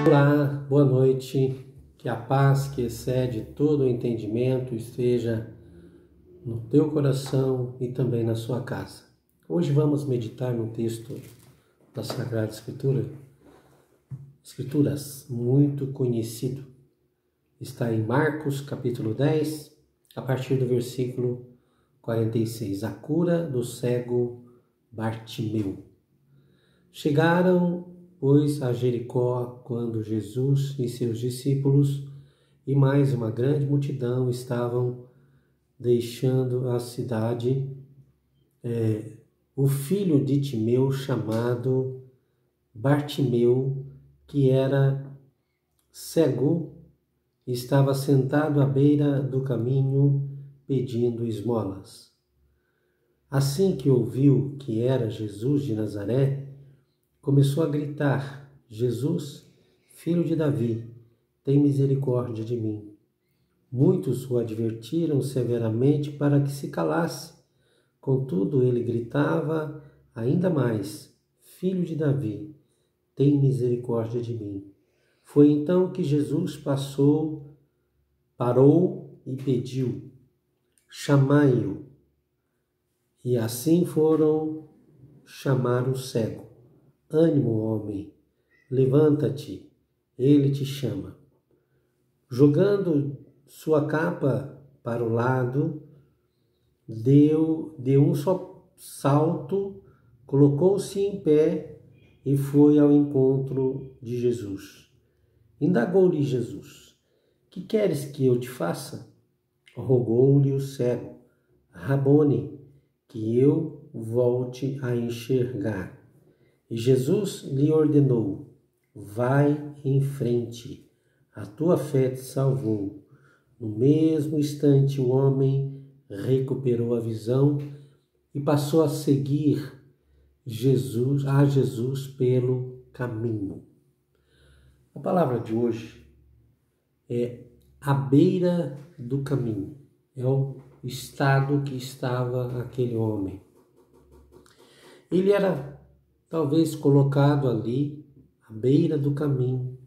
Olá, boa noite. Que a paz que excede todo o entendimento esteja no teu coração e também na sua casa. Hoje vamos meditar no texto da Sagrada Escrituras, muito conhecido. Está em Marcos, capítulo 10, a partir do versículo 46. A cura do cego Bartimeu. Chegaram, pois, a Jericó, quando Jesus e seus discípulos e mais uma grande multidão estavam deixando a cidade. O filho de Timeu, chamado Bartimeu, que era cego, estava sentado à beira do caminho pedindo esmolas. Assim que ouviu que era Jesus de Nazaré, começou a gritar: Jesus, filho de Davi, tem misericórdia de mim. Muitos o advertiram severamente para que se calasse. Contudo, ele gritava ainda mais: Filho de Davi, tem misericórdia de mim. Foi então que Jesus parou e pediu: chamai-o. E assim foram chamar o cego. Ânimo, homem, levanta-te, ele te chama. Jogando sua capa para o lado, deu um só salto, colocou-se em pé e foi ao encontro de Jesus. Indagou-lhe Jesus: que queres que eu te faça? Rogou-lhe o cego: Rabone, que eu volte a enxergar. E Jesus lhe ordenou: vai em frente, a tua fé te salvou. No mesmo instante o homem recuperou a visão e passou a seguir Jesus pelo caminho. A palavra de hoje é à beira do caminho. É o estado que estava aquele homem. Ele era talvez colocado ali à beira do caminho,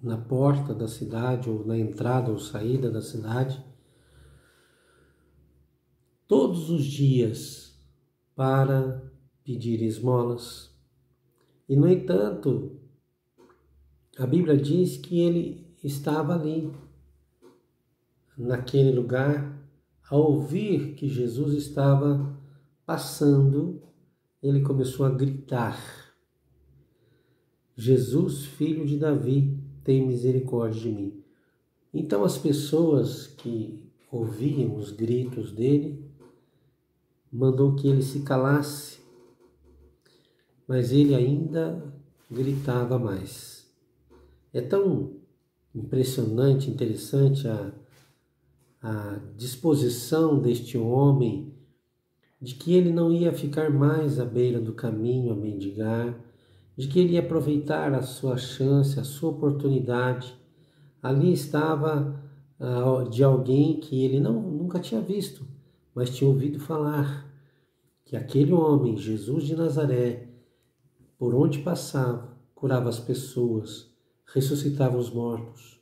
na porta da cidade ou na entrada ou saída da cidade, todos os dias para pedir esmolas. E, no entanto, a Bíblia diz que ele estava ali, naquele lugar, ao ouvir que Jesus estava passando, ele começou a gritar: Jesus, filho de Davi, tem misericórdia de mim. Então as pessoas que ouviam os gritos dele mandou que ele se calasse, mas ele ainda gritava mais. É tão impressionante, interessante a disposição deste homem de que ele não ia ficar mais à beira do caminho a mendigar, de que ele ia aproveitar a sua chance, a sua oportunidade. Ali estava de alguém que ele nunca tinha visto, mas tinha ouvido falar que aquele homem, Jesus de Nazaré, por onde passava, curava as pessoas, ressuscitava os mortos,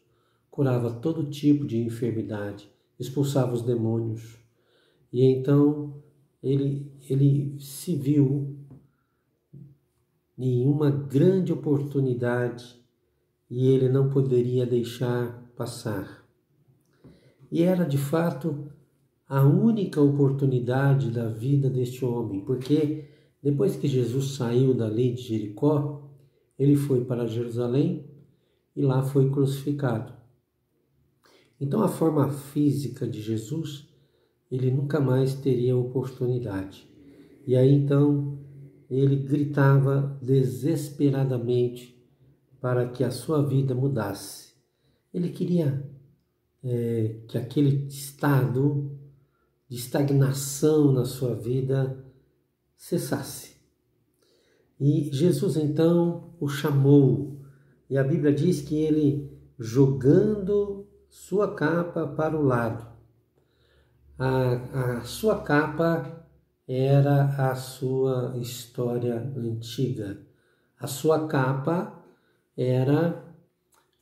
curava todo tipo de enfermidade, expulsava os demônios. E então ele se viu em uma grande oportunidade e ele não poderia deixar passar. E era de fato a única oportunidade da vida deste homem, porque depois que Jesus saiu dali de Jericó, ele foi para Jerusalém e lá foi crucificado. Então a forma física de Jesus, ele nunca mais teria oportunidade. E aí então ele gritava desesperadamente para que a sua vida mudasse. Ele queria que aquele estado de estagnação na sua vida cessasse. E Jesus então o chamou, e a Bíblia diz que ele, jogando sua capa para o lado, a sua capa era a sua história antiga. A sua capa era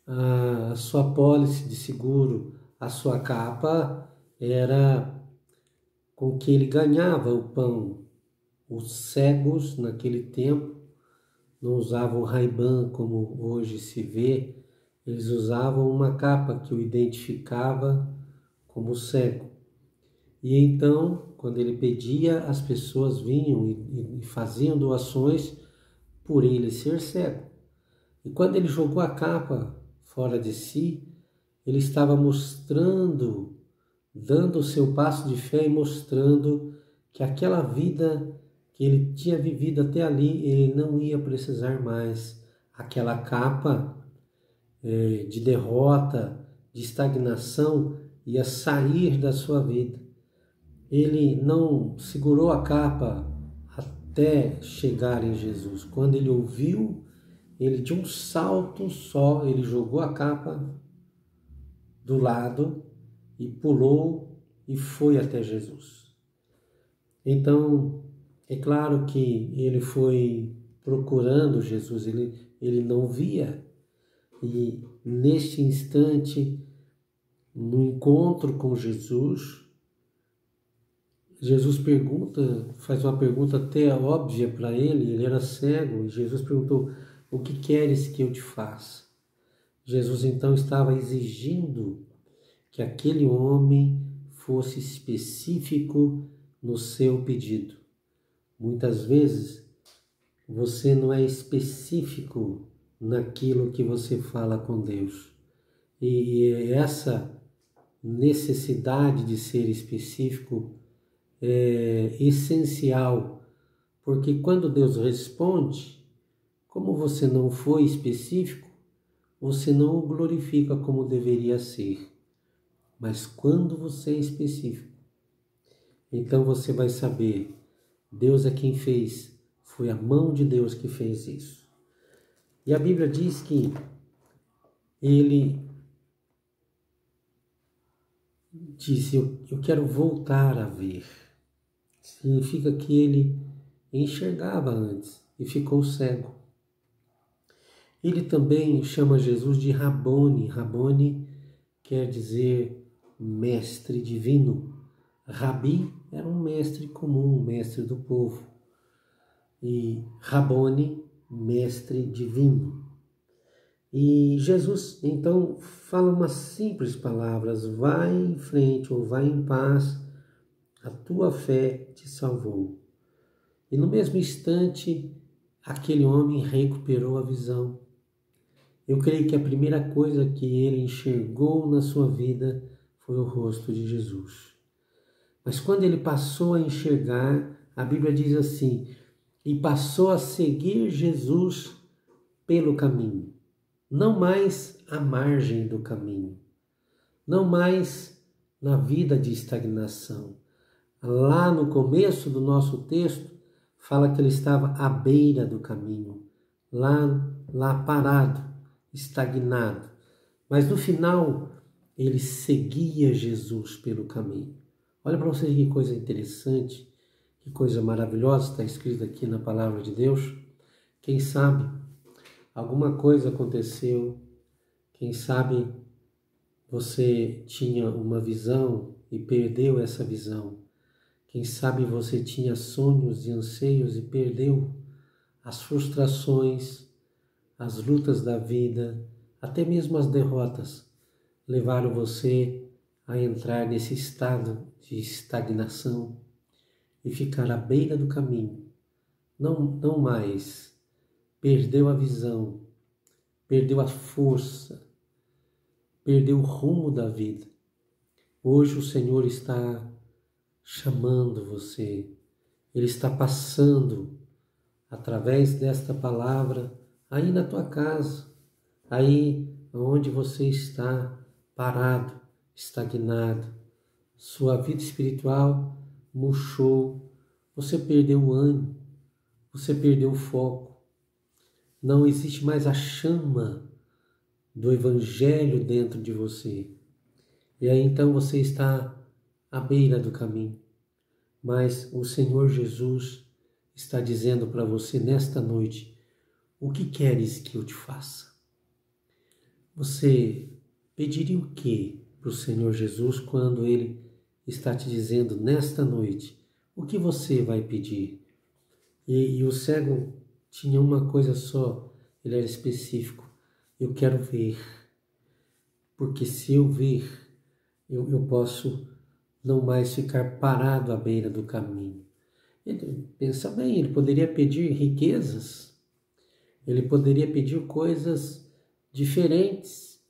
a sua apólice de seguro, a sua capa era com que ele ganhava o pão. Os cegos naquele tempo não usavam Ray-Ban como hoje se vê, eles usavam uma capa que o identificava como cego. E então, quando ele pedia, as pessoas vinham e faziam doações por ele ser cego. E quando ele jogou a capa fora de si, ele estava mostrando, dando o seu passo de fé e mostrando que aquela vida que ele tinha vivido até ali, ele não ia precisar mais. Aquela capa de derrota, de estagnação, ia sair da sua vida. Ele não segurou a capa até chegar em Jesus. Quando ele ouviu, ele de um salto só, ele jogou a capa do lado e pulou e foi até Jesus. Então, é claro que ele foi procurando Jesus, ele não via. E neste instante, no encontro com Jesus, Jesus faz uma pergunta até óbvia para ele era cego, e Jesus perguntou: o que queres que eu te faça? Jesus então estava exigindo que aquele homem fosse específico no seu pedido. Muitas vezes você não é específico naquilo que você fala com Deus. E essa necessidade de ser específico é essencial, porque quando Deus responde, como você não foi específico, você não o glorifica como deveria ser. Mas quando você é específico, então você vai saber, Deus é quem fez, foi a mão de Deus que fez isso. E a Bíblia diz que ele disse: eu quero voltar a ver. Significa que ele enxergava antes e ficou cego. Ele também chama Jesus de Rabone. Rabone quer dizer mestre divino. Rabi era um mestre comum, um mestre do povo. E Rabone, mestre divino. E Jesus, então, fala umas simples palavras: vai em frente ou vai em paz, a tua fé te salvou. E no mesmo instante, aquele homem recuperou a visão. Eu creio que a primeira coisa que ele enxergou na sua vida foi o rosto de Jesus. Mas quando ele passou a enxergar, a Bíblia diz assim: e passou a seguir Jesus pelo caminho. Não mais à margem do caminho. Não mais na vida de estagnação. Lá no começo do nosso texto, fala que ele estava à beira do caminho. Lá parado, estagnado. Mas no final, ele seguia Jesus pelo caminho. Olha para vocês que coisa interessante, que coisa maravilhosa está escrito aqui na palavra de Deus. Quem sabe alguma coisa aconteceu, quem sabe você tinha uma visão e perdeu essa visão. Quem sabe você tinha sonhos e anseios e perdeu. As frustrações, as lutas da vida, até mesmo as derrotas, levaram você a entrar nesse estado de estagnação e ficar à beira do caminho. Não mais. Perdeu a visão, perdeu a força, perdeu o rumo da vida. Hoje o Senhor está chamando você. Ele está passando através desta palavra aí na tua casa, aí onde você está parado, estagnado. Sua vida espiritual murchou, você perdeu o ânimo, você perdeu o foco. Não existe mais a chama do Evangelho dentro de você. E aí então você está à beira do caminho. Mas o Senhor Jesus está dizendo para você nesta noite: o que queres que eu te faça? Você pediria o que para o Senhor Jesus quando Ele está te dizendo nesta noite? O que você vai pedir? E o cego tinha uma coisa só, ele era específico. Eu quero ver, porque se eu ver, eu posso não mais ficar parado à beira do caminho. Pensa bem, ele poderia pedir riquezas, ele poderia pedir coisas diferentes,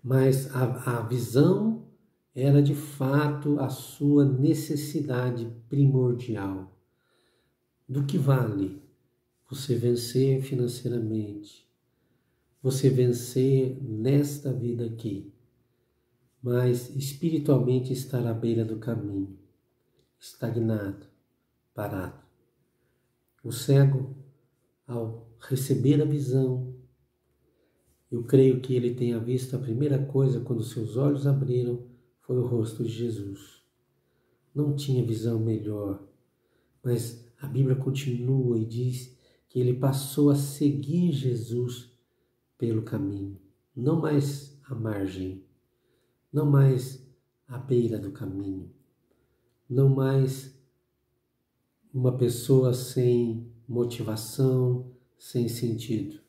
mas a visão era de fato a sua necessidade primordial. Do que vale você vencer financeiramente, você vencer nesta vida aqui, mas espiritualmente estar à beira do caminho, estagnado, parado. O cego, ao receber a visão, eu creio que ele tenha visto a primeira coisa quando seus olhos abriram foi o rosto de Jesus. Não tinha visão melhor, mas a Bíblia continua e diz que ele passou a seguir Jesus pelo caminho, não mais à margem, não mais à beira do caminho, não mais uma pessoa sem motivação, sem sentido.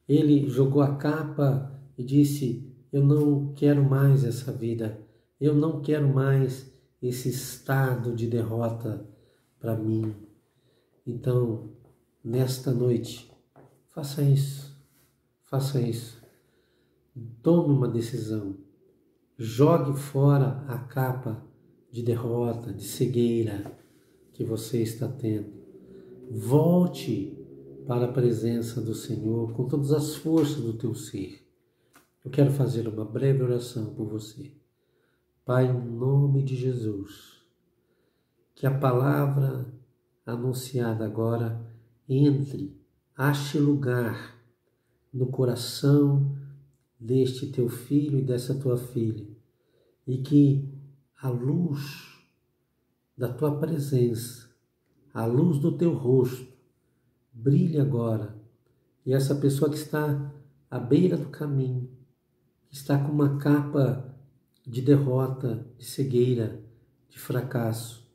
Ele jogou a capa e disse: eu não quero mais essa vida, eu não quero mais esse estado de derrota para mim. Então, nesta noite, faça isso, faça isso. Tome uma decisão, jogue fora a capa de derrota, de cegueira que você está tendo. Volte para a presença do Senhor com todas as forças do teu ser. Eu quero fazer uma breve oração por você. Pai, em nome de Jesus, que a palavra anunciada agora entre, ache lugar no coração deste teu filho e dessa tua filha, e que a luz da tua presença, a luz do teu rosto, brilhe agora, e essa pessoa que está à beira do caminho, que está com uma capa de derrota, de cegueira, de fracasso,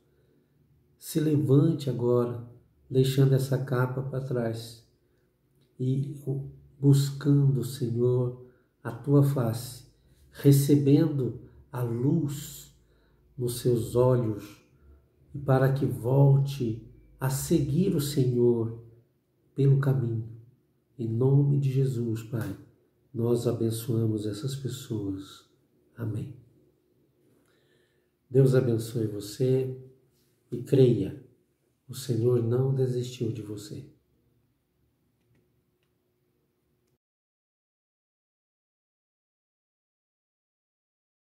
se levante agora, deixando essa capa para trás e buscando, Senhor, a tua face, recebendo a luz nos seus olhos, e para que volte a seguir o Senhor pelo caminho. Em nome de Jesus, Pai, nós abençoamos essas pessoas. Amém. Deus abençoe você e creia, o Senhor não desistiu de você.